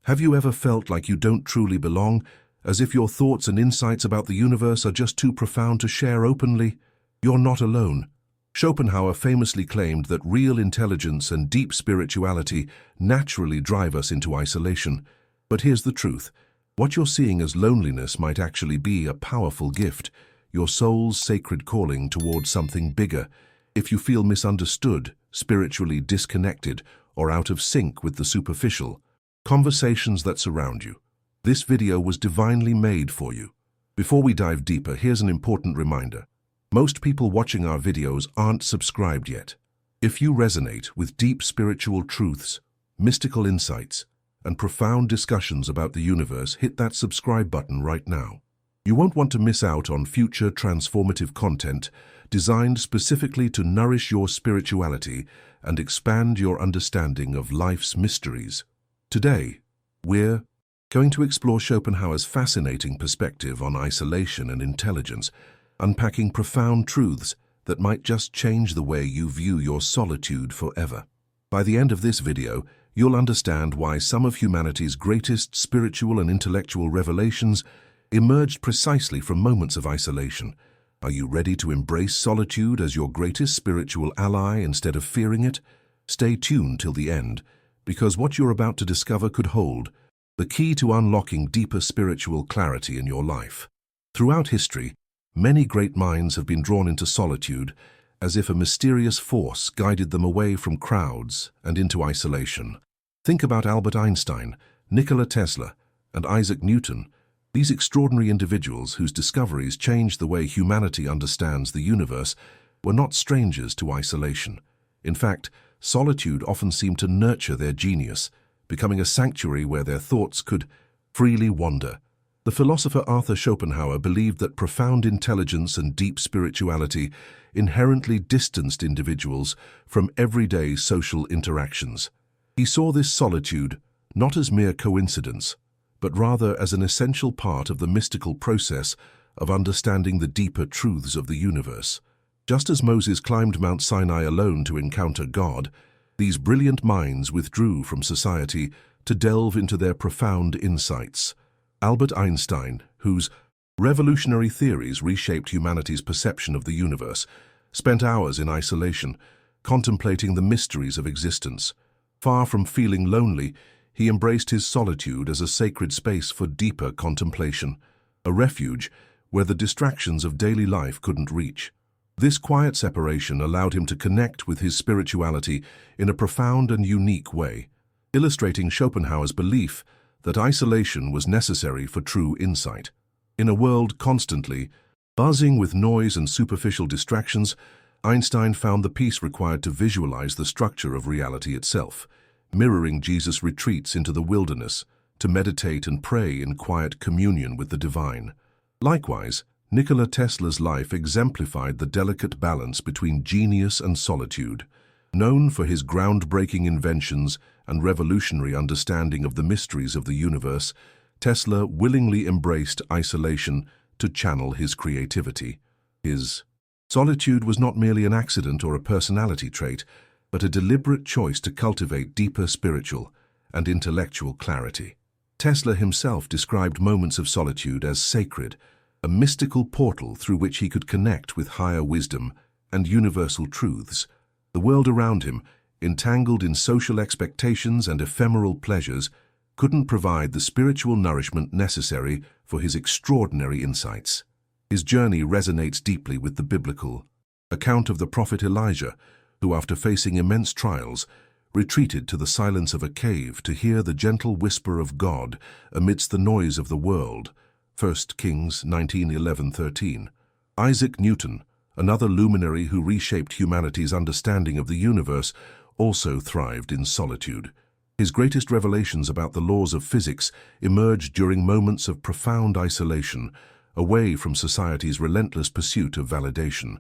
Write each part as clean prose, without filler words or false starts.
Have you ever felt like you don't truly belong, as if your thoughts and insights about the universe are just too profound to share openly? You're not alone. Schopenhauer famously claimed that real intelligence and deep spirituality naturally drive us into isolation. But here's the truth. What you're seeing as loneliness might actually be a powerful gift, your soul's sacred calling towards something bigger. If you feel misunderstood, spiritually disconnected, or out of sync with the superficial conversations that surround you, this video was divinely made for you. Before we dive deeper, here's an important reminder. Most people watching our videos aren't subscribed yet. If you resonate with deep spiritual truths, mystical insights, and profound discussions about the universe, hit that subscribe button right now. You won't want to miss out on future transformative content designed specifically to nourish your spirituality and expand your understanding of life's mysteries. Today, we're going to explore Schopenhauer's fascinating perspective on isolation and intelligence, unpacking profound truths that might just change the way you view your solitude forever. By the end of this video, you'll understand why some of humanity's greatest spiritual and intellectual revelations emerged precisely from moments of isolation. Are you ready to embrace solitude as your greatest spiritual ally instead of fearing it? Stay tuned till the end, because what you're about to discover could hold the key to unlocking deeper spiritual clarity in your life. Throughout history, many great minds have been drawn into solitude, as if a mysterious force guided them away from crowds and into isolation. Think about Albert Einstein, Nikola Tesla, and Isaac Newton. These extraordinary individuals whose discoveries changed the way humanity understands the universe were not strangers to isolation. In fact, solitude often seemed to nurture their genius, becoming a sanctuary where their thoughts could freely wander. The philosopher Arthur Schopenhauer believed that profound intelligence and deep spirituality inherently distanced individuals from everyday social interactions. He saw this solitude not as mere coincidence, but rather as an essential part of the mystical process of understanding the deeper truths of the universe. Just as Moses climbed Mount Sinai alone to encounter God, these brilliant minds withdrew from society to delve into their profound insights. Albert Einstein, whose revolutionary theories reshaped humanity's perception of the universe, spent hours in isolation, contemplating the mysteries of existence. Far from feeling lonely, he embraced his solitude as a sacred space for deeper contemplation, a refuge where the distractions of daily life couldn't reach. This quiet separation allowed him to connect with his spirituality in a profound and unique way, illustrating Schopenhauer's belief that isolation was necessary for true insight. In a world constantly buzzing with noise and superficial distractions, Einstein found the peace required to visualize the structure of reality itself, mirroring Jesus' retreats into the wilderness to meditate and pray in quiet communion with the divine. Likewise, Nikola Tesla's life exemplified the delicate balance between genius and solitude. Known for his groundbreaking inventions and revolutionary understanding of the mysteries of the universe, Tesla willingly embraced isolation to channel his creativity. His solitude was not merely an accident or a personality trait, but a deliberate choice to cultivate deeper spiritual and intellectual clarity. Tesla himself described moments of solitude as sacred, a mystical portal through which he could connect with higher wisdom and universal truths. The world around him, entangled in social expectations and ephemeral pleasures, couldn't provide the spiritual nourishment necessary for his extraordinary insights. His journey resonates deeply with the biblical account of the prophet Elijah, who, after facing immense trials, retreated to the silence of a cave to hear the gentle whisper of God amidst the noise of the world. 1 Kings 19:11-13. Isaac Newton, another luminary who reshaped humanity's understanding of the universe, also thrived in solitude. His greatest revelations about the laws of physics emerged during moments of profound isolation, away from society's relentless pursuit of validation.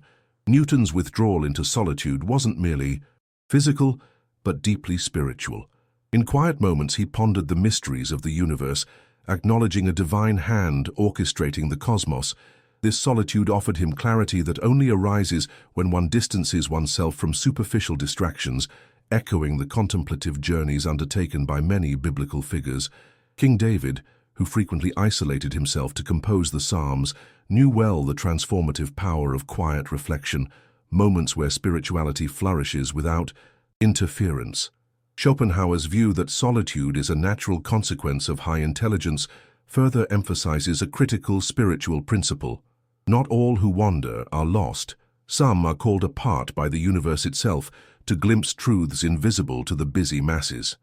Newton's withdrawal into solitude wasn't merely physical, but deeply spiritual. In quiet moments, he pondered the mysteries of the universe, acknowledging a divine hand orchestrating the cosmos. This solitude offered him clarity that only arises when one distances oneself from superficial distractions, echoing the contemplative journeys undertaken by many biblical figures. King David, who frequently isolated himself to compose the Psalms, knew well the transformative power of quiet reflection, moments where spirituality flourishes without interference. Schopenhauer's view that solitude is a natural consequence of high intelligence further emphasizes a critical spiritual principle. Not all who wander are lost. Some are called apart by the universe itself to glimpse truths invisible to the busy masses.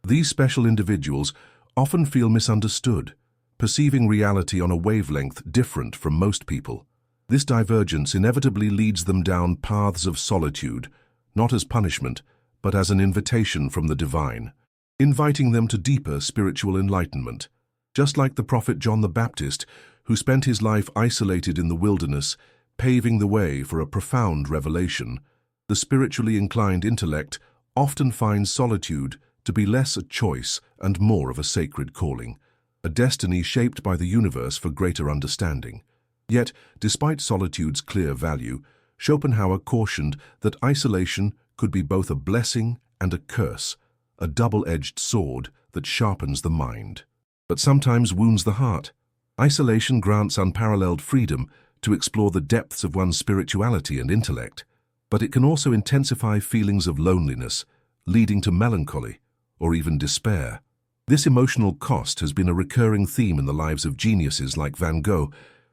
These special individuals often feel misunderstood, perceiving reality on a wavelength different from most people. This divergence inevitably leads them down paths of solitude, not as punishment, but as an invitation from the divine, inviting them to deeper spiritual enlightenment. Just like the prophet John the Baptist, who spent his life isolated in the wilderness, paving the way for a profound revelation, the spiritually inclined intellect often finds solitude to be less a choice and more of a sacred calling, a destiny shaped by the universe for greater understanding. Yet, despite solitude's clear value, Schopenhauer cautioned that isolation could be both a blessing and a curse, a double-edged sword that sharpens the mind, but sometimes wounds the heart. Isolation grants unparalleled freedom to explore the depths of one's spirituality and intellect, but it can also intensify feelings of loneliness, leading to melancholy or even despair. This emotional cost has been a recurring theme in the lives of geniuses like Van Gogh,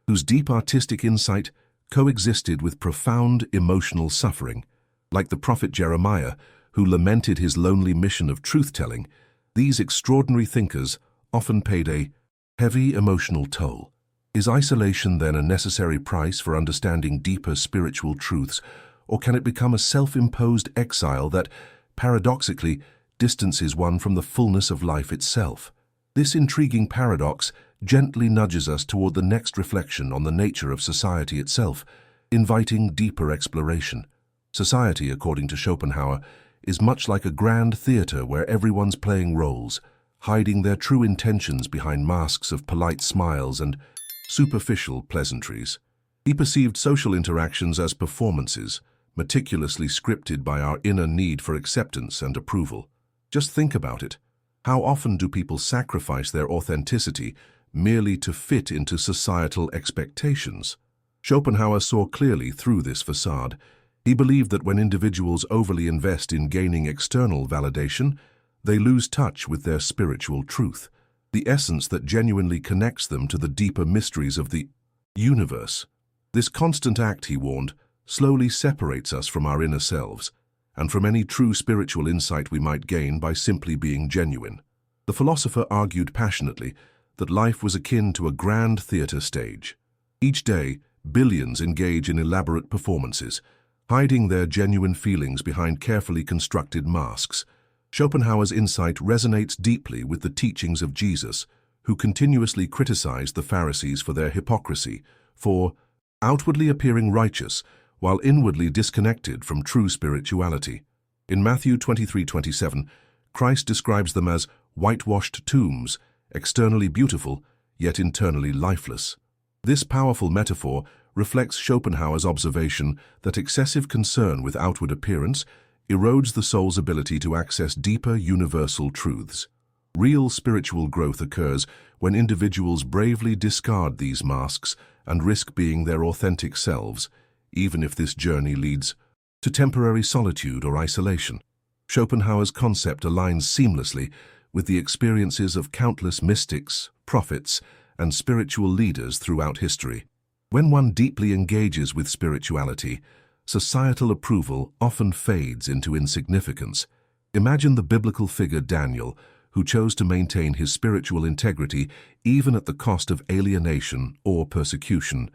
whose deep artistic insight coexisted with profound emotional suffering. Like the prophet Jeremiah, who lamented his lonely mission of truth-telling, these extraordinary thinkers often paid a heavy emotional toll. Is isolation then a necessary price for understanding deeper spiritual truths, or can it become a self-imposed exile that, paradoxically, distances one from the fullness of life itself? This intriguing paradox gently nudges us toward the next reflection on the nature of society itself, inviting deeper exploration. Society, according to Schopenhauer, is much like a grand theater where everyone's playing roles, hiding their true intentions behind masks of polite smiles and superficial pleasantries. He perceived social interactions as performances, meticulously scripted by our inner need for acceptance and approval. Just think about it. How often do people sacrifice their authenticity merely to fit into societal expectations? Schopenhauer saw clearly through this facade. He believed that when individuals overly invest in gaining external validation, they lose touch with their spiritual truth, the essence that genuinely connects them to the deeper mysteries of the universe. This constant act, he warned, slowly separates us from our inner selves, and from any true spiritual insight we might gain by simply being genuine. The philosopher argued passionately that life was akin to a grand theater stage. Each day, billions engage in elaborate performances, hiding their genuine feelings behind carefully constructed masks. Schopenhauer's insight resonates deeply with the teachings of Jesus, who continuously criticized the Pharisees for their hypocrisy, for outwardly appearing righteous while inwardly disconnected from true spirituality. In Matthew 23:27, Christ describes them as whitewashed tombs, externally beautiful, yet internally lifeless. This powerful metaphor reflects Schopenhauer's observation that excessive concern with outward appearance erodes the soul's ability to access deeper universal truths. Real spiritual growth occurs when individuals bravely discard these masks and risk being their authentic selves, even if this journey leads to temporary solitude or isolation. Schopenhauer's concept aligns seamlessly with the experiences of countless mystics, prophets, and spiritual leaders throughout history. When one deeply engages with spirituality, societal approval often fades into insignificance. Imagine the biblical figure Daniel, who chose to maintain his spiritual integrity even at the cost of alienation or persecution.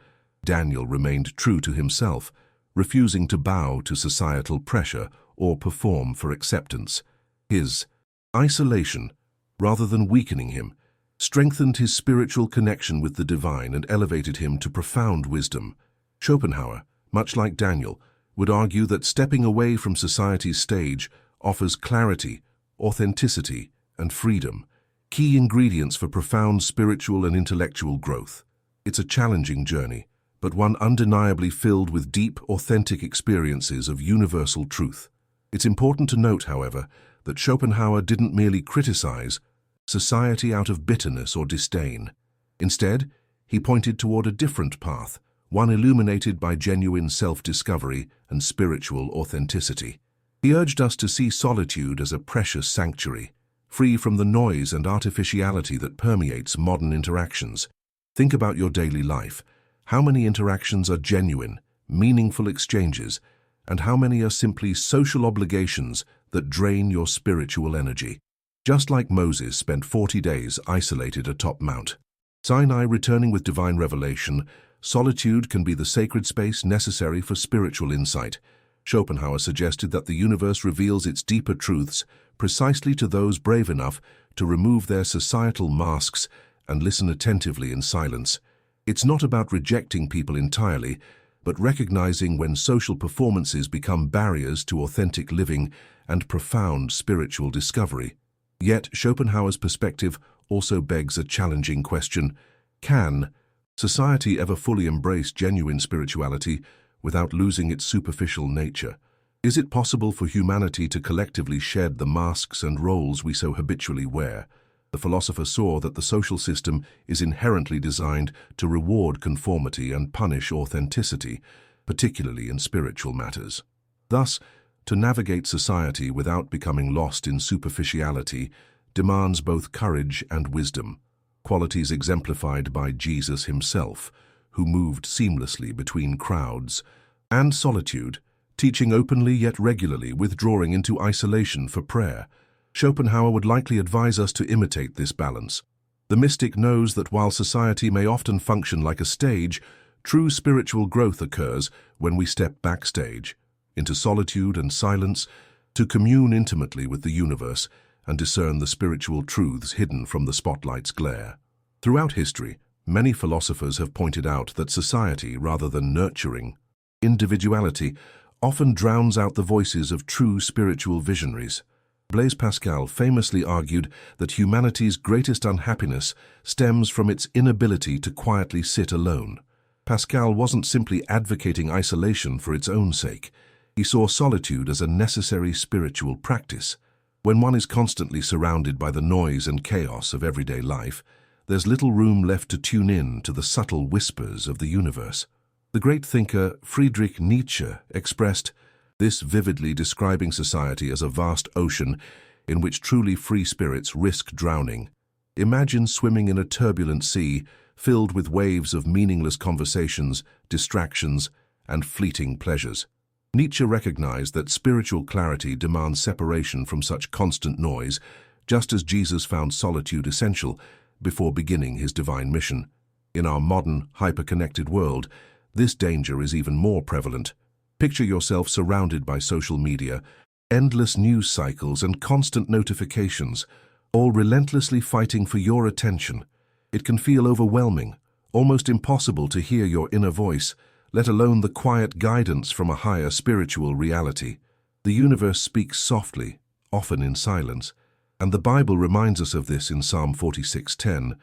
Daniel remained true to himself, refusing to bow to societal pressure or perform for acceptance. His isolation, rather than weakening him, strengthened his spiritual connection with the divine and elevated him to profound wisdom. Schopenhauer, much like Daniel, would argue that stepping away from society's stage offers clarity, authenticity, and freedom, key ingredients for profound spiritual and intellectual growth. It's a challenging journey, but one undeniably filled with deep, authentic experiences of universal truth. It's important to note, however, that Schopenhauer didn't merely criticize, society out of bitterness or disdain. Instead, he pointed toward a different path, one illuminated by genuine self-discovery and spiritual authenticity. He urged us to see solitude as a precious sanctuary, free from the noise and artificiality that permeates modern interactions. Think about your daily life. How many interactions are genuine, meaningful exchanges, and how many are simply social obligations that drain your spiritual energy? Just like Moses spent 40 days isolated atop Mount Sinai returning with divine revelation, solitude can be the sacred space necessary for spiritual insight. Schopenhauer suggested that the universe reveals its deeper truths precisely to those brave enough to remove their societal masks and listen attentively in silence. It's not about rejecting people entirely, but recognizing when social performances become barriers to authentic living and profound spiritual discovery. Yet, Schopenhauer's perspective also begs a challenging question. Can society ever fully embrace genuine spirituality without losing its superficial nature? Is it possible for humanity to collectively shed the masks and roles we so habitually wear? The philosopher saw that the social system is inherently designed to reward conformity and punish authenticity, particularly in spiritual matters. Thus, to navigate society without becoming lost in superficiality demands both courage and wisdom, qualities exemplified by Jesus himself, who moved seamlessly between crowds, and solitude, teaching openly yet regularly, withdrawing into isolation for prayer. Schopenhauer would likely advise us to imitate this balance. The mystic knows that while society may often function like a stage, true spiritual growth occurs when we step backstage, into solitude and silence, to commune intimately with the universe and discern the spiritual truths hidden from the spotlight's glare. Throughout history, many philosophers have pointed out that society, rather than nurturing individuality, often drowns out the voices of true spiritual visionaries. Blaise Pascal famously argued that humanity's greatest unhappiness stems from its inability to quietly sit alone. Pascal wasn't simply advocating isolation for its own sake. He saw solitude as a necessary spiritual practice. When one is constantly surrounded by the noise and chaos of everyday life, there's little room left to tune in to the subtle whispers of the universe. The great thinker Friedrich Nietzsche expressed this vividly, describing society as a vast ocean in which truly free spirits risk drowning. Imagine swimming in a turbulent sea filled with waves of meaningless conversations, distractions, and fleeting pleasures. Nietzsche recognized that spiritual clarity demands separation from such constant noise, just as Jesus found solitude essential before beginning his divine mission. In our modern, hyper-connected world, this danger is even more prevalent. Picture yourself surrounded by social media, endless news cycles and constant notifications, all relentlessly fighting for your attention. It can feel overwhelming, almost impossible to hear your inner voice, let alone the quiet guidance from a higher spiritual reality. The universe speaks softly, often in silence, and the Bible reminds us of this in Psalm 46:10,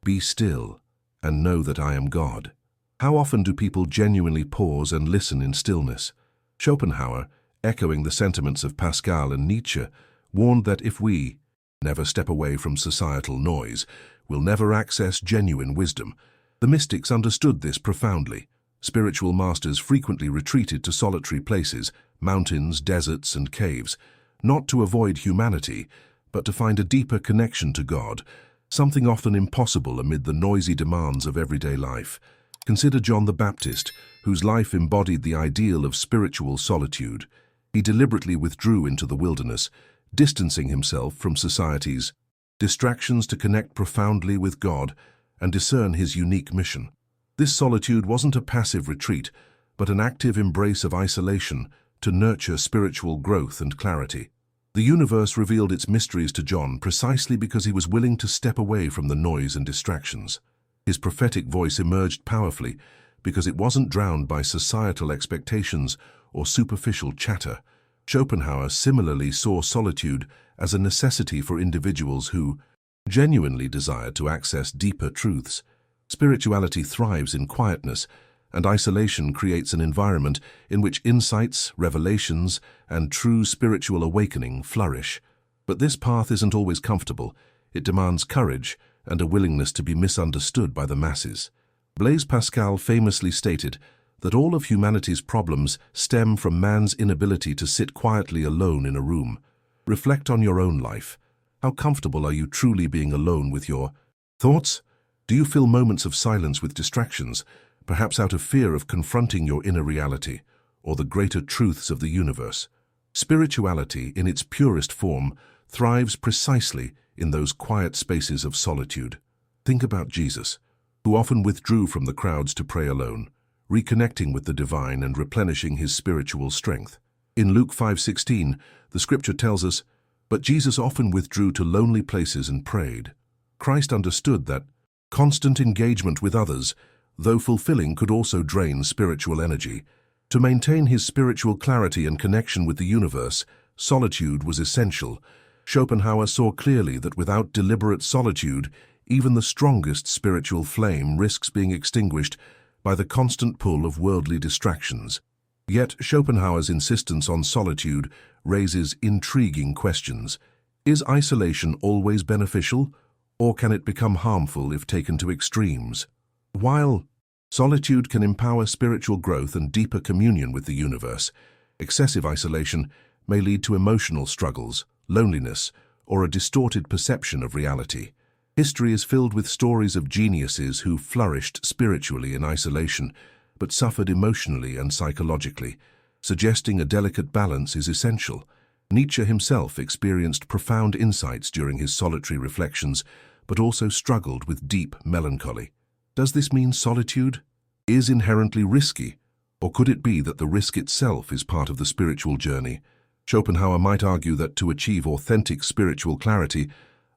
"Be still and know that I am God." How often do people genuinely pause and listen in stillness? Schopenhauer, echoing the sentiments of Pascal and Nietzsche, warned that if we never step away from societal noise, we'll never access genuine wisdom. The mystics understood this profoundly. Spiritual masters frequently retreated to solitary places, mountains, deserts, and caves, not to avoid humanity, but to find a deeper connection to God, something often impossible amid the noisy demands of everyday life. Consider John the Baptist, whose life embodied the ideal of spiritual solitude. He deliberately withdrew into the wilderness, distancing himself from society's distractions to connect profoundly with God and discern his unique mission. This solitude wasn't a passive retreat, but an active embrace of isolation to nurture spiritual growth and clarity. The universe revealed its mysteries to John precisely because he was willing to step away from the noise and distractions. His prophetic voice emerged powerfully because it wasn't drowned by societal expectations or superficial chatter. Schopenhauer similarly saw solitude as a necessity for individuals who genuinely desired to access deeper truths. Spirituality thrives in quietness, and isolation creates an environment in which insights, revelations, and true spiritual awakening flourish. But this path isn't always comfortable. It demands courage and a willingness to be misunderstood by the masses. Blaise Pascal famously stated that all of humanity's problems stem from man's inability to sit quietly alone in a room. Reflect on your own life. How comfortable are you truly being alone with your thoughts? Do you fill moments of silence with distractions, perhaps out of fear of confronting your inner reality or the greater truths of the universe? Spirituality, in its purest form, thrives precisely in those quiet spaces of solitude. Think about Jesus, who often withdrew from the crowds to pray alone, reconnecting with the divine and replenishing his spiritual strength. In Luke 5:16, the scripture tells us, "But Jesus often withdrew to lonely places and prayed." Christ understood that constant engagement with others, though fulfilling, could also drain spiritual energy. To maintain his spiritual clarity and connection with the universe, solitude was essential. Schopenhauer saw clearly that without deliberate solitude, even the strongest spiritual flame risks being extinguished by the constant pull of worldly distractions. Yet Schopenhauer's insistence on solitude raises intriguing questions. Is isolation always beneficial, or can it become harmful if taken to extremes? While solitude can empower spiritual growth and deeper communion with the universe, excessive isolation may lead to emotional struggles, loneliness, or a distorted perception of reality. History is filled with stories of geniuses who flourished spiritually in isolation, but suffered emotionally and psychologically. Suggesting a delicate balance is essential. Nietzsche himself experienced profound insights during his solitary reflections, but also struggled with deep melancholy. Does this mean solitude is inherently risky, or could it be that the risk itself is part of the spiritual journey? Schopenhauer might argue that to achieve authentic spiritual clarity,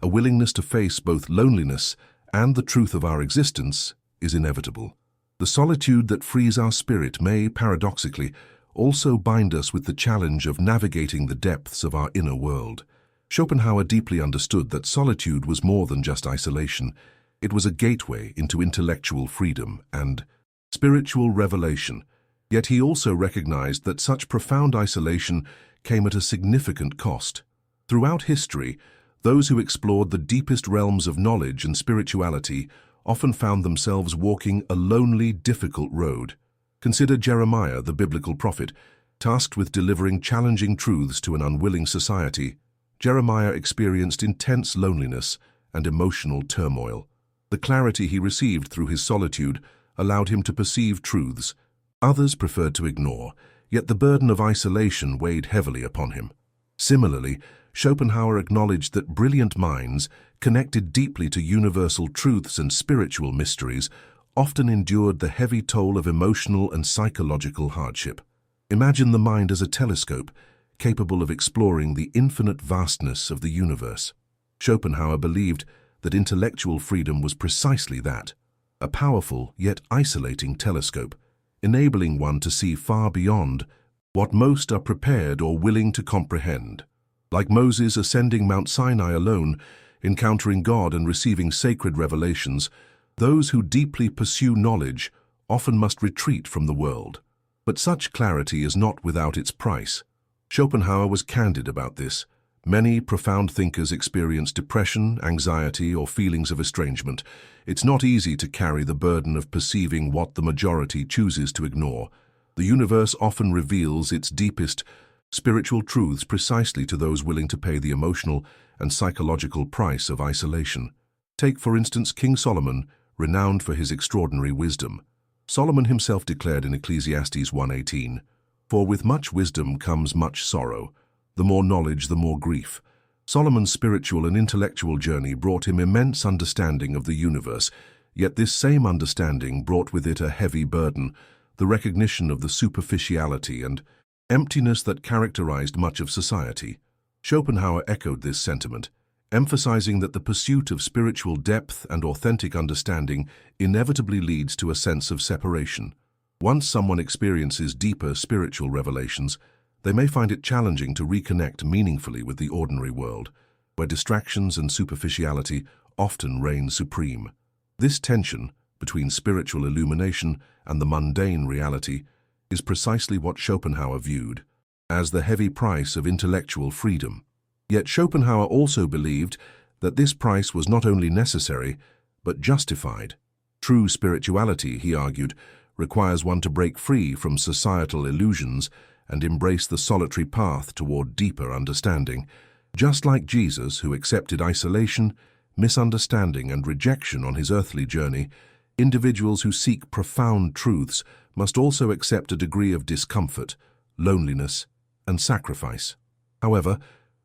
a willingness to face both loneliness and the truth of our existence is inevitable. The solitude that frees our spirit may, paradoxically, also bind us with the challenge of navigating the depths of our inner world. Schopenhauer deeply understood that solitude was more than just isolation. It was a gateway into intellectual freedom and spiritual revelation. Yet he also recognized that such profound isolation came at a significant cost. Throughout history, those who explored the deepest realms of knowledge and spirituality often found themselves walking a lonely, difficult road. Consider Jeremiah, the biblical prophet, tasked with delivering challenging truths to an unwilling society. Jeremiah experienced intense loneliness and emotional turmoil. The clarity he received through his solitude allowed him to perceive truths others preferred to ignore, yet the burden of isolation weighed heavily upon him. Similarly, Schopenhauer acknowledged that brilliant minds, connected deeply to universal truths and spiritual mysteries, often endured the heavy toll of emotional and psychological hardship. Imagine the mind as a telescope, capable of exploring the infinite vastness of the universe. Schopenhauer believed that intellectual freedom was precisely that, a powerful yet isolating telescope, enabling one to see far beyond what most are prepared or willing to comprehend. Like Moses ascending Mount Sinai alone, encountering God and receiving sacred revelations, those who deeply pursue knowledge often must retreat from the world. But such clarity is not without its price. Schopenhauer was candid about this. Many profound thinkers experience depression, anxiety, or feelings of estrangement. It's not easy to carry the burden of perceiving what the majority chooses to ignore. The universe often reveals its deepest spiritual truths precisely to those willing to pay the emotional and psychological price of isolation. Take, for instance, King Solomon, renowned for his extraordinary wisdom. Solomon himself declared in Ecclesiastes 1:18, "For with much wisdom comes much sorrow. The more knowledge, the more grief." Solomon's spiritual and intellectual journey brought him immense understanding of the universe, yet this same understanding brought with it a heavy burden, the recognition of the superficiality and emptiness that characterized much of society. Schopenhauer echoed this sentiment, emphasizing that the pursuit of spiritual depth and authentic understanding inevitably leads to a sense of separation. Once someone experiences deeper spiritual revelations, they may find it challenging to reconnect meaningfully with the ordinary world, where distractions and superficiality often reign supreme. This tension between spiritual illumination and the mundane reality is precisely what Schopenhauer viewed as the heavy price of intellectual freedom. Yet Schopenhauer also believed that this price was not only necessary, but justified. True spirituality, he argued, requires one to break free from societal illusions and embrace the solitary path toward deeper understanding. Just like Jesus, who accepted isolation, misunderstanding, and rejection on his earthly journey, individuals who seek profound truths must also accept a degree of discomfort, loneliness, and sacrifice. However,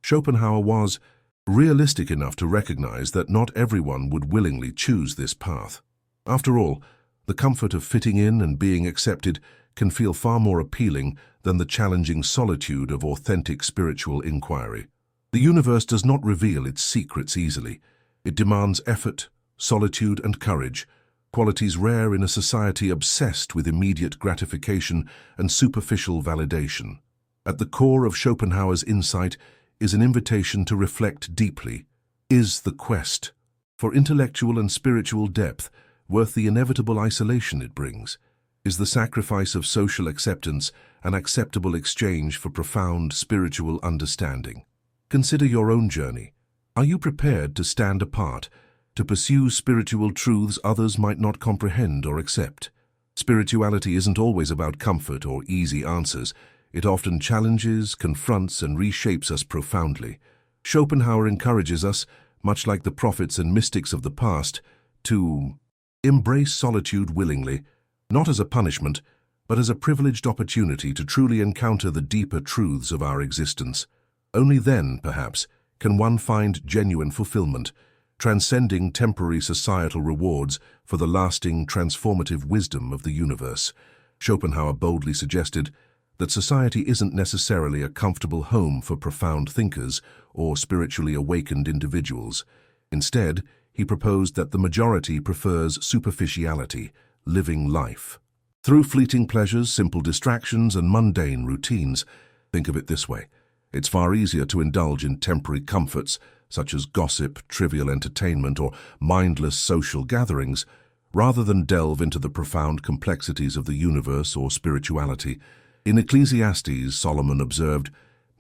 Schopenhauer was realistic enough to recognize that not everyone would willingly choose this path. After all, the comfort of fitting in and being accepted can feel far more appealing than the challenging solitude of authentic spiritual inquiry. The universe does not reveal its secrets easily. It demands effort, solitude, and courage, qualities rare in a society obsessed with immediate gratification and superficial validation. At the core of Schopenhauer's insight is an invitation to reflect deeply. Is the quest for intellectual and spiritual depth worth the inevitable isolation it brings? Is the sacrifice of social acceptance an acceptable exchange for profound spiritual understanding? Consider your own journey. Are you prepared to stand apart, to pursue spiritual truths others might not comprehend or accept? Spirituality isn't always about comfort or easy answers. It often challenges, confronts, and reshapes us profoundly. Schopenhauer encourages us, much like the prophets and mystics of the past, to embrace solitude willingly, not as a punishment, but as a privileged opportunity to truly encounter the deeper truths of our existence. Only then, perhaps, can one find genuine fulfillment, transcending temporary societal rewards for the lasting, transformative wisdom of the universe. Schopenhauer boldly suggested that society isn't necessarily a comfortable home for profound thinkers or spiritually awakened individuals. Instead, he proposed that the majority prefers superficiality, living life. Through fleeting pleasures, simple distractions, and mundane routines. Think of it this way. It's far easier to indulge in temporary comforts, such as gossip, trivial entertainment, or mindless social gatherings, rather than delve into the profound complexities of the universe or spirituality. In Ecclesiastes, Solomon observed,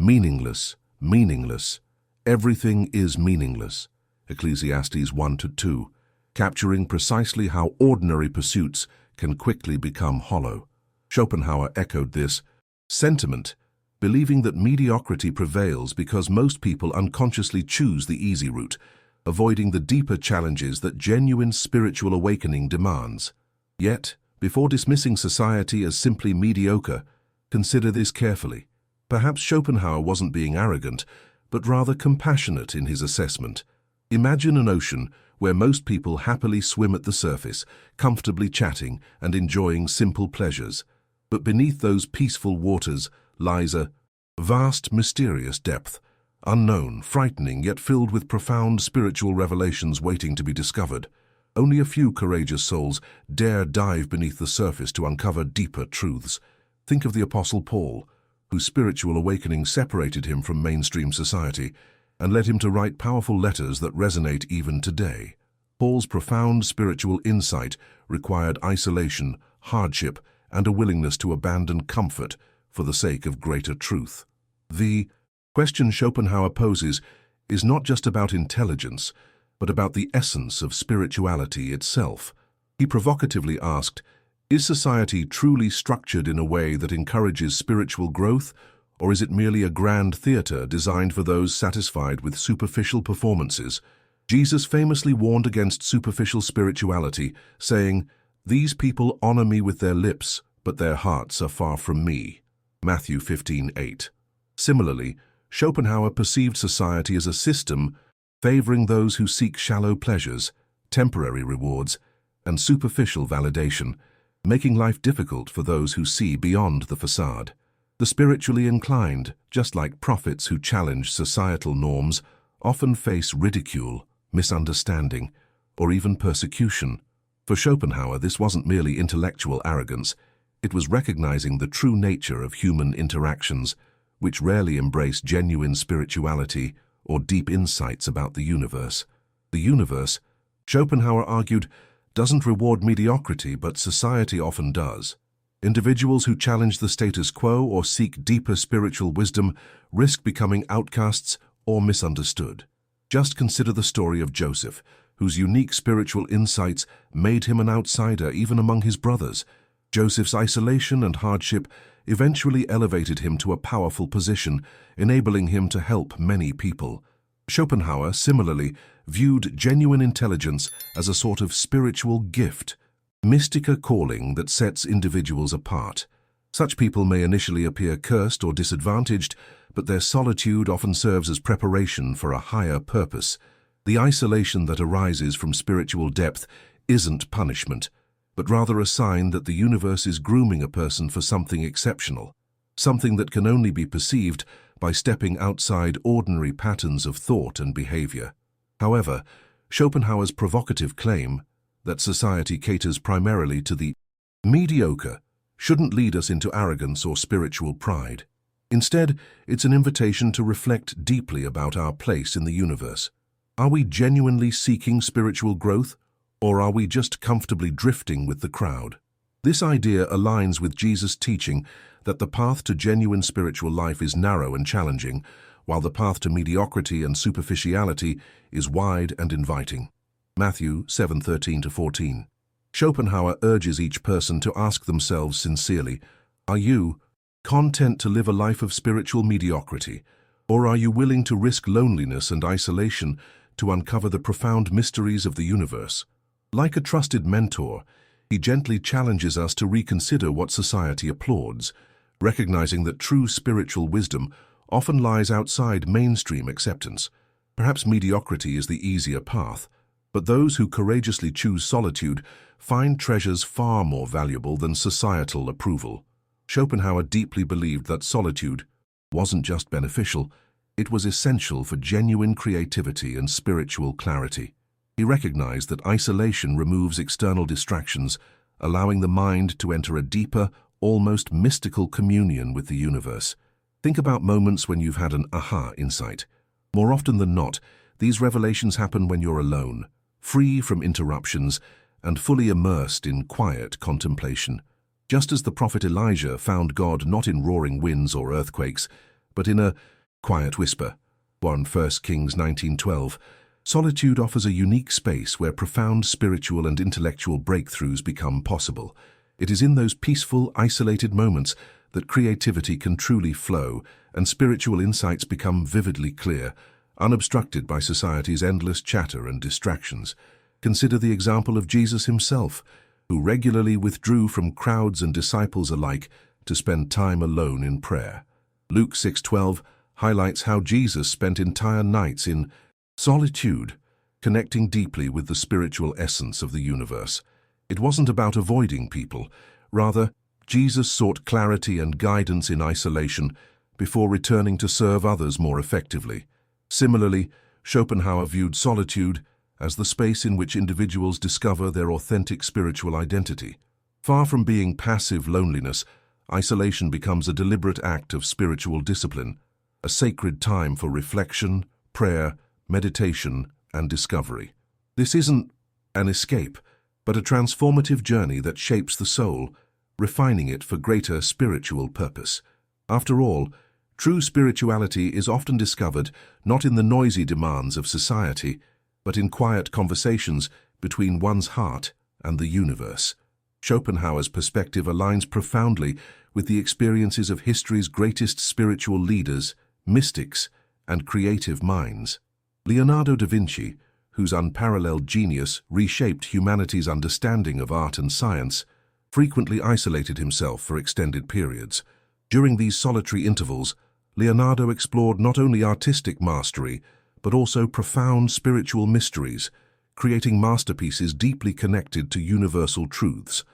"Meaningless, meaningless. Everything is meaningless." Ecclesiastes 1-2, capturing precisely how ordinary pursuits can quickly become hollow. Schopenhauer echoed this sentiment, believing that mediocrity prevails because most people unconsciously choose the easy route, avoiding the deeper challenges that genuine spiritual awakening demands. Yet, before dismissing society as simply mediocre, consider this carefully. Perhaps Schopenhauer wasn't being arrogant, but rather compassionate in his assessment. Imagine an ocean where most people happily swim at the surface, comfortably chatting and enjoying simple pleasures. But beneath those peaceful waters lies a vast, mysterious depth, unknown, frightening, yet filled with profound spiritual revelations waiting to be discovered. Only a few courageous souls dare dive beneath the surface to uncover deeper truths. Think of the Apostle Paul, whose spiritual awakening separated him from mainstream society and led him to write powerful letters that resonate even today. Paul's profound spiritual insight required isolation, hardship, and a willingness to abandon comfort for the sake of greater truth. The question Schopenhauer poses is not just about intelligence, but about the essence of spirituality itself. He provocatively asked, is society truly structured in a way that encourages spiritual growth, or is it merely a grand theater designed for those satisfied with superficial performances? Jesus famously warned against superficial spirituality, saying, "These people honor me with their lips, but their hearts are far from me." Matthew 15:8. Similarly, Schopenhauer perceived society as a system favoring those who seek shallow pleasures, temporary rewards, and superficial validation, making life difficult for those who see beyond the facade. The spiritually inclined, just like prophets who challenge societal norms, often face ridicule, misunderstanding, or even persecution. For Schopenhauer, this wasn't merely intellectual arrogance, it was recognizing the true nature of human interactions, which rarely embrace genuine spirituality or deep insights about the universe. The universe, Schopenhauer argued, doesn't reward mediocrity, but society often does. Individuals who challenge the status quo or seek deeper spiritual wisdom risk becoming outcasts or misunderstood. Just consider the story of Joseph, whose unique spiritual insights made him an outsider even among his brothers. Joseph's isolation and hardship eventually elevated him to a powerful position, enabling him to help many people. Schopenhauer, similarly, viewed genuine intelligence as a sort of spiritual gift, mystica calling that sets individuals apart. Such people may initially appear cursed or disadvantaged, but their solitude often serves as preparation for a higher purpose. The isolation that arises from spiritual depth isn't punishment, but rather a sign that the universe is grooming a person for something exceptional, something that can only be perceived by stepping outside ordinary patterns of thought and behavior. However, Schopenhauer's provocative claim that society caters primarily to the mediocre shouldn't lead us into arrogance or spiritual pride. Instead, it's an invitation to reflect deeply about our place in the universe. Are we genuinely seeking spiritual growth, or are we just comfortably drifting with the crowd? This idea aligns with Jesus' teaching that the path to genuine spiritual life is narrow and challenging, while the path to mediocrity and superficiality is wide and inviting. Matthew 7:13-14. Schopenhauer urges each person to ask themselves sincerely, are you content to live a life of spiritual mediocrity, or are you willing to risk loneliness and isolation to uncover the profound mysteries of the universe? Like a trusted mentor, he gently challenges us to reconsider what society applauds, recognizing that true spiritual wisdom often lies outside mainstream acceptance. Perhaps mediocrity is the easier path, but those who courageously choose solitude find treasures far more valuable than societal approval. Schopenhauer deeply believed that solitude wasn't just beneficial, it was essential for genuine creativity and spiritual clarity. He recognized that isolation removes external distractions, allowing the mind to enter a deeper, almost mystical communion with the universe. Think about moments when you've had an aha insight. More often than not, these revelations happen when you're alone, free from interruptions, and fully immersed in quiet contemplation. Just as the prophet Elijah found God not in roaring winds or earthquakes, but in a quiet whisper. 1 Kings 19:12. Solitude offers a unique space where profound spiritual and intellectual breakthroughs become possible. It is in those peaceful, isolated moments that creativity can truly flow and spiritual insights become vividly clear, unobstructed by society's endless chatter and distractions. Consider the example of Jesus himself, who regularly withdrew from crowds and disciples alike to spend time alone in prayer. Luke 6:12 highlights how Jesus spent entire nights in solitude, connecting deeply with the spiritual essence of the universe. It wasn't about avoiding people. Rather, Jesus sought clarity and guidance in isolation before returning to serve others more effectively. Similarly, Schopenhauer viewed solitude as the space in which individuals discover their authentic spiritual identity. Far from being passive loneliness, isolation becomes a deliberate act of spiritual discipline, a sacred time for reflection, prayer, meditation, and discovery. This isn't an escape, but a transformative journey that shapes the soul, refining it for greater spiritual purpose. After all, true spirituality is often discovered not in the noisy demands of society, but in quiet conversations between one's heart and the universe. Schopenhauer's perspective aligns profoundly with the experiences of history's greatest spiritual leaders, mystics, and creative minds. Leonardo da Vinci, whose unparalleled genius reshaped humanity's understanding of art and science, frequently isolated himself for extended periods. During these solitary intervals, Leonardo explored not only artistic mastery, but also profound spiritual mysteries, creating masterpieces deeply connected to universal truths.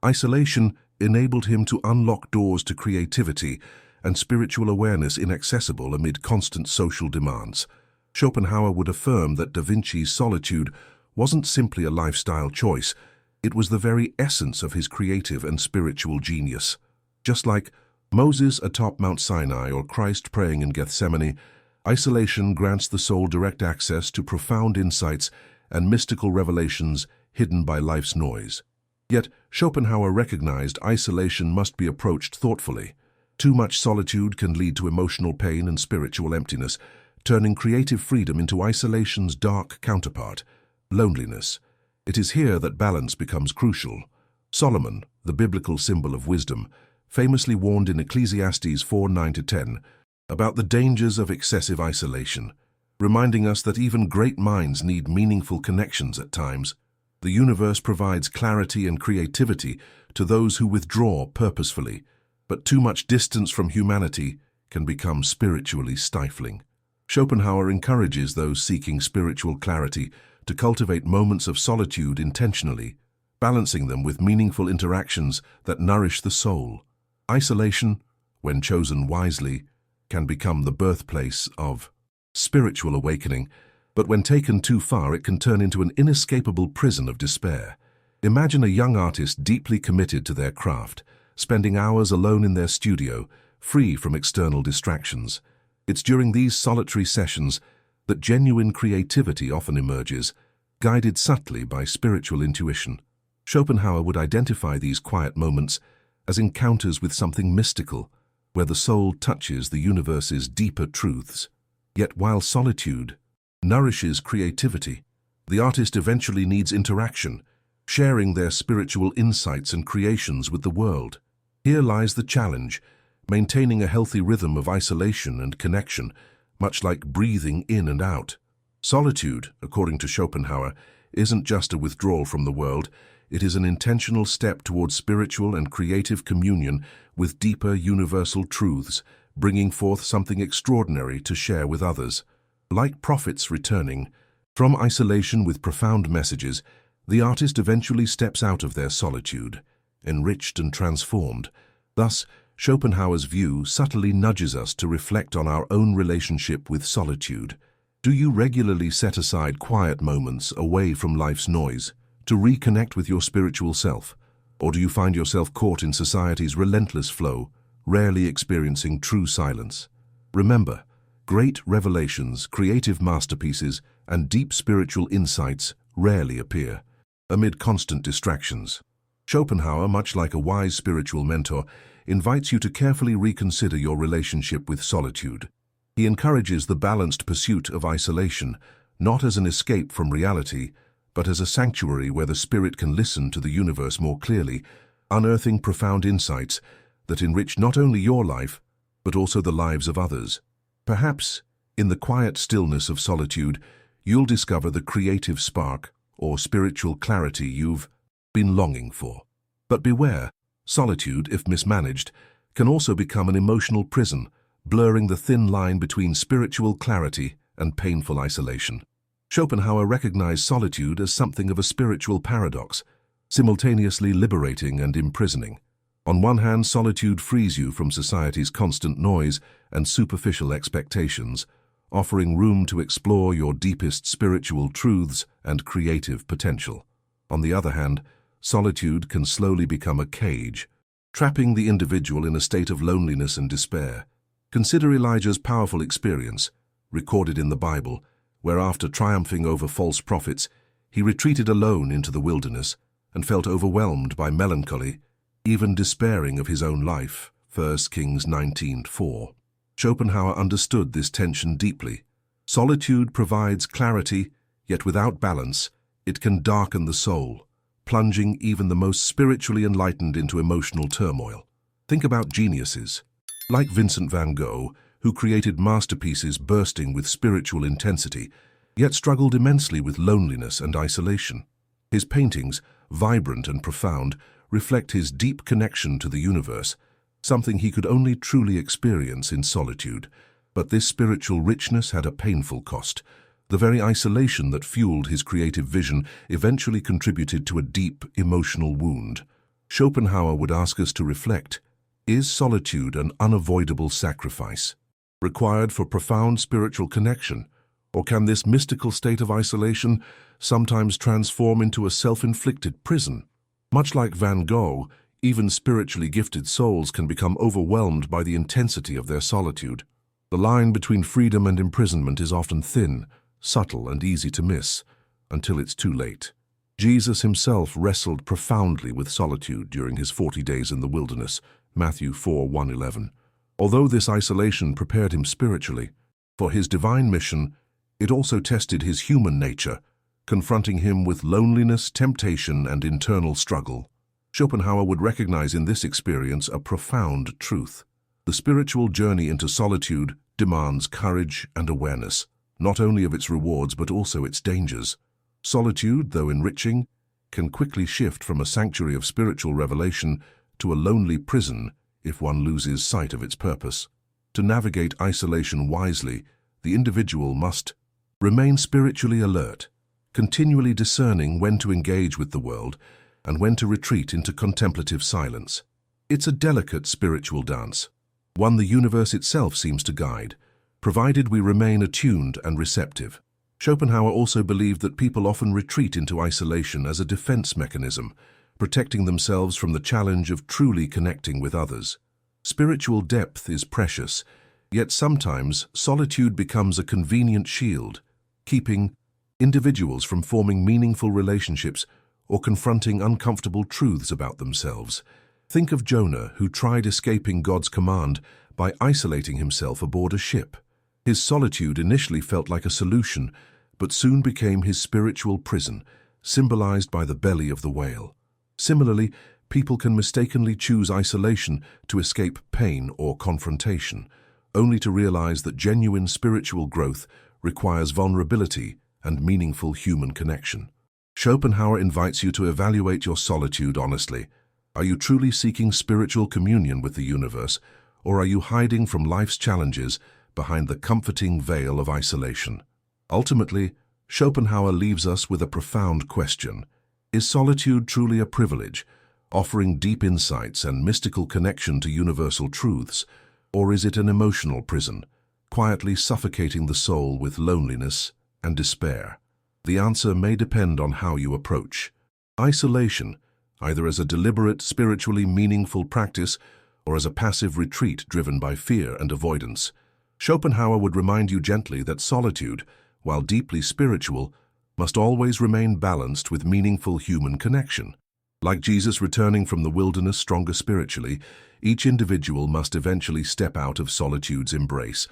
Isolation enabled him to unlock doors to creativity and spiritual awareness inaccessible amid constant social demands. Schopenhauer would affirm that da Vinci's solitude wasn't simply a lifestyle choice, it was the very essence of his creative and spiritual genius. Just like Moses atop Mount Sinai or Christ praying in Gethsemane, isolation grants the soul direct access to profound insights and mystical revelations hidden by life's noise. Yet, Schopenhauer recognized isolation must be approached thoughtfully. Too much solitude can lead to emotional pain and spiritual emptiness, turning creative freedom into isolation's dark counterpart, loneliness. It is here that balance becomes crucial. Solomon, the biblical symbol of wisdom, famously warned in Ecclesiastes 4:9-10 about the dangers of excessive isolation, reminding us that even great minds need meaningful connections at times. The universe provides clarity and creativity to those who withdraw purposefully, but too much distance from humanity can become spiritually stifling. Schopenhauer encourages those seeking spiritual clarity to cultivate moments of solitude intentionally, balancing them with meaningful interactions that nourish the soul. Isolation, when chosen wisely, can become the birthplace of spiritual awakening, but when taken too far, it can turn into an inescapable prison of despair. Imagine a young artist deeply committed to their craft, spending hours alone in their studio, free from external distractions. It's during these solitary sessions that genuine creativity often emerges, guided subtly by spiritual intuition. Schopenhauer would identify these quiet moments as encounters with something mystical, where the soul touches the universe's deeper truths. Yet while solitude nourishes creativity, the artist eventually needs interaction, sharing their spiritual insights and creations with the world. Here lies the challenge, maintaining a healthy rhythm of isolation and connection, much like breathing in and out. Solitude, according to Schopenhauer, isn't just a withdrawal from the world, it is an intentional step towards spiritual and creative communion with deeper universal truths, bringing forth something extraordinary to share with others. Like prophets returning from isolation with profound messages, the artist eventually steps out of their solitude, enriched and transformed. Thus, Schopenhauer's view subtly nudges us to reflect on our own relationship with solitude. Do you regularly set aside quiet moments away from life's noise to reconnect with your spiritual self? Or do you find yourself caught in society's relentless flow, rarely experiencing true silence? Remember, great revelations, creative masterpieces, and deep spiritual insights rarely appear amid constant distractions. Schopenhauer, much like a wise spiritual mentor, invites you to carefully reconsider your relationship with solitude. He encourages the balanced pursuit of isolation, not as an escape from reality, but as a sanctuary where the spirit can listen to the universe more clearly, unearthing profound insights that enrich not only your life, but also the lives of others. Perhaps, in the quiet stillness of solitude, you'll discover the creative spark or spiritual clarity you've been longing for. But beware, solitude, if mismanaged, can also become an emotional prison, blurring the thin line between spiritual clarity and painful isolation. Schopenhauer recognized solitude as something of a spiritual paradox, simultaneously liberating and imprisoning. On one hand, solitude frees you from society's constant noise and superficial expectations, offering room to explore your deepest spiritual truths and creative potential. On the other hand, solitude can slowly become a cage, trapping the individual in a state of loneliness and despair. Consider Elijah's powerful experience, recorded in the Bible, where after triumphing over false prophets, he retreated alone into the wilderness and felt overwhelmed by melancholy, even despairing of his own life. 1 Kings 19:4. Schopenhauer understood this tension deeply. Solitude provides clarity, yet without balance, it can darken the soul, plunging even the most spiritually enlightened into emotional turmoil. Think about geniuses, like Vincent van Gogh, who created masterpieces bursting with spiritual intensity, yet struggled immensely with loneliness and isolation. His paintings, vibrant and profound, reflect his deep connection to the universe, something he could only truly experience in solitude. But this spiritual richness had a painful cost. The very isolation that fueled his creative vision eventually contributed to a deep emotional wound. Schopenhauer would ask us to reflect: is solitude an unavoidable sacrifice, required for profound spiritual connection, or can this mystical state of isolation sometimes transform into a self-inflicted prison? Much like Van Gogh, even spiritually gifted souls can become overwhelmed by the intensity of their solitude. The line between freedom and imprisonment is often thin, subtle, and easy to miss, until it's too late. Jesus himself wrestled profoundly with solitude during his 40 days in the wilderness, Matthew 4:1-11. Although this isolation prepared him spiritually, For his divine mission, it also tested his human nature, confronting him with loneliness, temptation, and internal struggle. Schopenhauer would recognize in this experience a profound truth. The spiritual journey into solitude demands courage and awareness, not only of its rewards but also its dangers. Solitude, though enriching, can quickly shift from a sanctuary of spiritual revelation to a lonely prison if one loses sight of its purpose. To navigate isolation wisely, the individual must remain spiritually alert, continually discerning when to engage with the world and when to retreat into contemplative silence. It's a delicate spiritual dance, one the universe itself seems to guide, provided we remain attuned and receptive. Schopenhauer also believed that people often retreat into isolation as a defense mechanism, protecting themselves from the challenge of truly connecting with others. Spiritual depth is precious, yet sometimes solitude becomes a convenient shield, keeping individuals from forming meaningful relationships or confronting uncomfortable truths about themselves. Think of Jonah, who tried escaping God's command by isolating himself aboard a ship. His solitude initially felt like a solution, but soon became his spiritual prison, symbolized by the belly of the whale. Similarly, people can mistakenly choose isolation to escape pain or confrontation, only to realize that genuine spiritual growth requires vulnerability and meaningful human connection. Schopenhauer invites you to evaluate your solitude honestly. Are you truly seeking spiritual communion with the universe, or are you hiding from life's challenges behind the comforting veil of isolation? Ultimately, Schopenhauer leaves us with a profound question. Is solitude truly a privilege, offering deep insights and mystical connection to universal truths, or is it an emotional prison, quietly suffocating the soul with loneliness and despair? The answer may depend on how you approach isolation, either as a deliberate, spiritually meaningful practice or as a passive retreat driven by fear and avoidance. Schopenhauer would remind you gently that solitude, while deeply spiritual, must always remain balanced with meaningful human connection. Like Jesus returning from the wilderness stronger spiritually, each individual must eventually step out of solitude's embrace,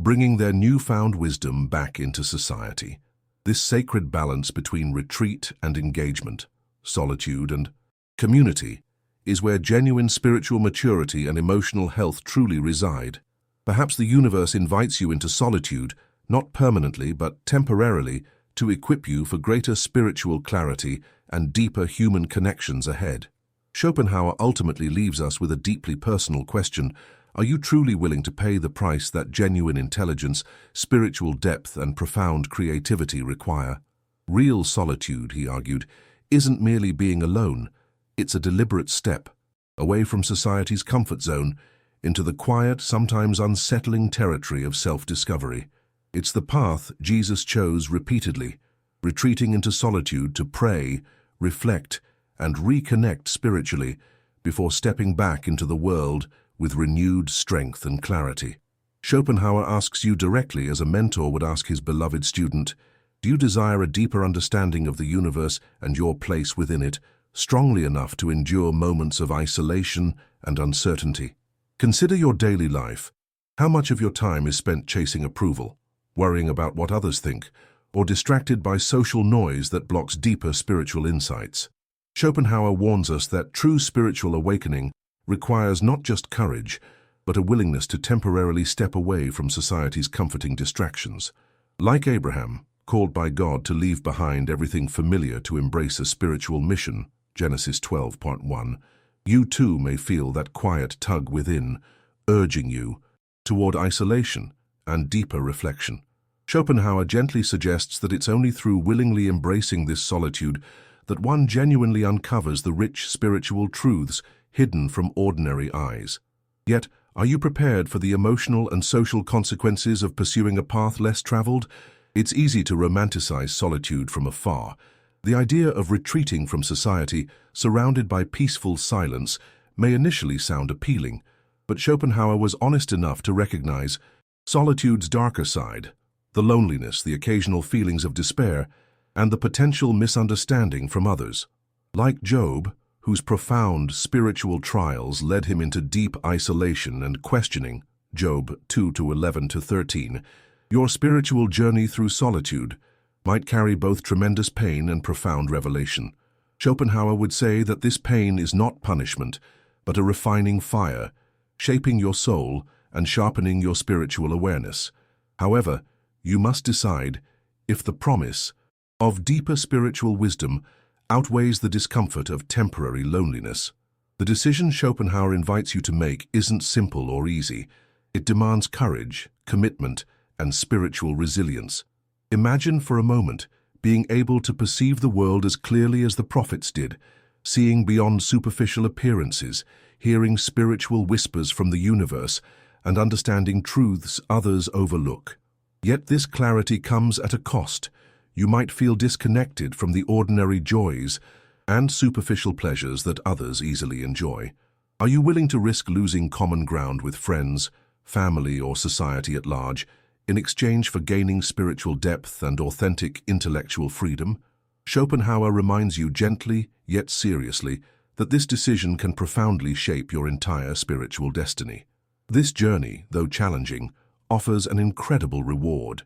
bringing their newfound wisdom back into society. This sacred balance between retreat and engagement, solitude and community, is where genuine spiritual maturity and emotional health truly reside. Perhaps the universe invites you into solitude, not permanently but temporarily, to equip you for greater spiritual clarity and deeper human connections ahead. Schopenhauer ultimately leaves us with a deeply personal question. Are you truly willing to pay the price that genuine intelligence, spiritual depth, and profound creativity require? Real solitude, he argued, isn't merely being alone. It's a deliberate step, away from society's comfort zone, into the quiet, sometimes unsettling territory of self-discovery. It's the path Jesus chose repeatedly, retreating into solitude to pray, reflect, and reconnect spiritually before stepping back into the world with renewed strength and clarity. Schopenhauer asks you directly, as a mentor would ask his beloved student, do you desire a deeper understanding of the universe and your place within it, strongly enough to endure moments of isolation and uncertainty? Consider your daily life. How much of your time is spent chasing approval, worrying about what others think, or distracted by social noise that blocks deeper spiritual insights? Schopenhauer warns us that true spiritual awakening requires not just courage, but a willingness to temporarily step away from society's comforting distractions. Like Abraham, called by God to leave behind everything familiar to embrace a spiritual mission, Genesis 12:1, you too may feel that quiet tug within, urging you toward isolation and deeper reflection. Schopenhauer gently suggests that it's only through willingly embracing this solitude that one genuinely uncovers the rich spiritual truths hidden from ordinary eyes. Yet, are you prepared for the emotional and social consequences of pursuing a path less traveled? It's easy to romanticize solitude from afar. The idea of retreating from society, surrounded by peaceful silence, may initially sound appealing, but Schopenhauer was honest enough to recognize solitude's darker side, the loneliness, the occasional feelings of despair, and the potential misunderstanding from others. Like Job, whose profound spiritual trials led him into deep isolation and questioning, Job 2:11-13, Your spiritual journey through solitude might carry both tremendous pain and profound revelation. Schopenhauer would say that this pain is not punishment, but a refining fire, shaping your soul and sharpening your spiritual awareness. However, you must decide if the promise of deeper spiritual wisdom outweighs the discomfort of temporary loneliness. The decision Schopenhauer invites you to make isn't simple or easy. It demands courage, commitment, and spiritual resilience. Imagine for a moment being able to perceive the world as clearly as the prophets did, seeing beyond superficial appearances, hearing spiritual whispers from the universe, and understanding truths others overlook. Yet this clarity comes at a cost. You might feel disconnected from the ordinary joys and superficial pleasures that others easily enjoy. Are you willing to risk losing common ground with friends, family, or society at large, in exchange for gaining spiritual depth and authentic intellectual freedom? Schopenhauer reminds you gently, yet seriously, that this decision can profoundly shape your entire spiritual destiny. This journey, though challenging, offers an incredible reward: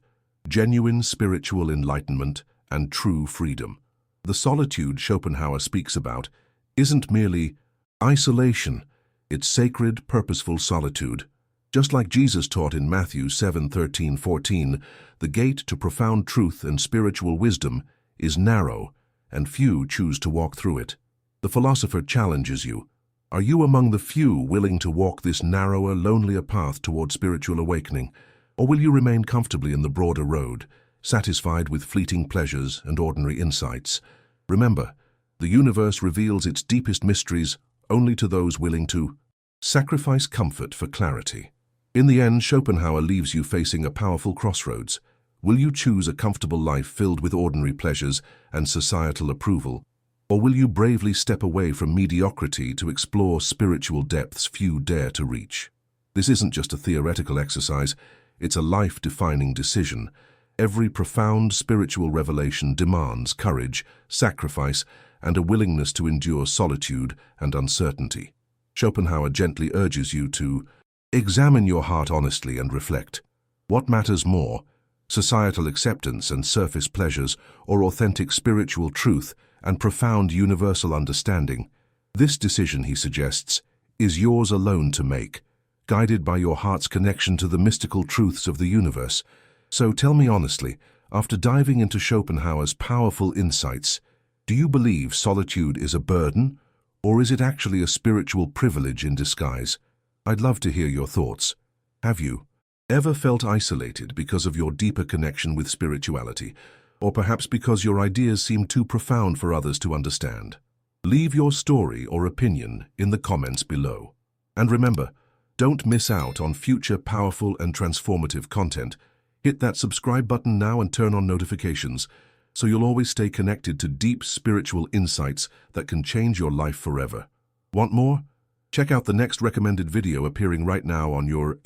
genuine spiritual enlightenment and true freedom. The solitude Schopenhauer speaks about isn't merely isolation, it's sacred, purposeful solitude. Just like Jesus taught in Matthew 7:13-14, the gate to profound truth and spiritual wisdom is narrow, and few choose to walk through it. The philosopher challenges you. Are you among the few willing to walk this narrower, lonelier path toward spiritual awakening, or will you remain comfortably in the broader road, satisfied with fleeting pleasures and ordinary insights? Remember, the universe reveals its deepest mysteries only to those willing to sacrifice comfort for clarity. In the end, Schopenhauer leaves you facing a powerful crossroads. Will you choose a comfortable life filled with ordinary pleasures and societal approval, or will you bravely step away from mediocrity to explore spiritual depths few dare to reach? This isn't just a theoretical exercise, it's a life-defining decision. Every profound spiritual revelation demands courage, sacrifice, and a willingness to endure solitude and uncertainty. Schopenhauer gently urges you to examine your heart honestly and reflect. What matters more, societal acceptance and surface pleasures, or authentic spiritual truth and profound universal understanding? This decision, he suggests, is yours alone to make, guided by your heart's connection to the mystical truths of the universe. So tell me honestly, after diving into Schopenhauer's powerful insights, do you believe solitude is a burden, or is it actually a spiritual privilege in disguise? I'd love to hear your thoughts. Have you ever felt isolated because of your deeper connection with spirituality, or perhaps because your ideas seem too profound for others to understand? Leave your story or opinion in the comments below. And remember, don't miss out on future powerful and transformative content. Hit that subscribe button now and turn on notifications, so you'll always stay connected to deep spiritual insights that can change your life forever. Want more? Check out the next recommended video appearing right now on your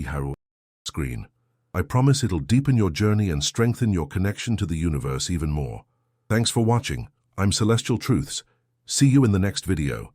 screen. I promise it'll deepen your journey and strengthen your connection to the universe even more. Thanks for watching. I'm Celestial Truths. See you in the next video.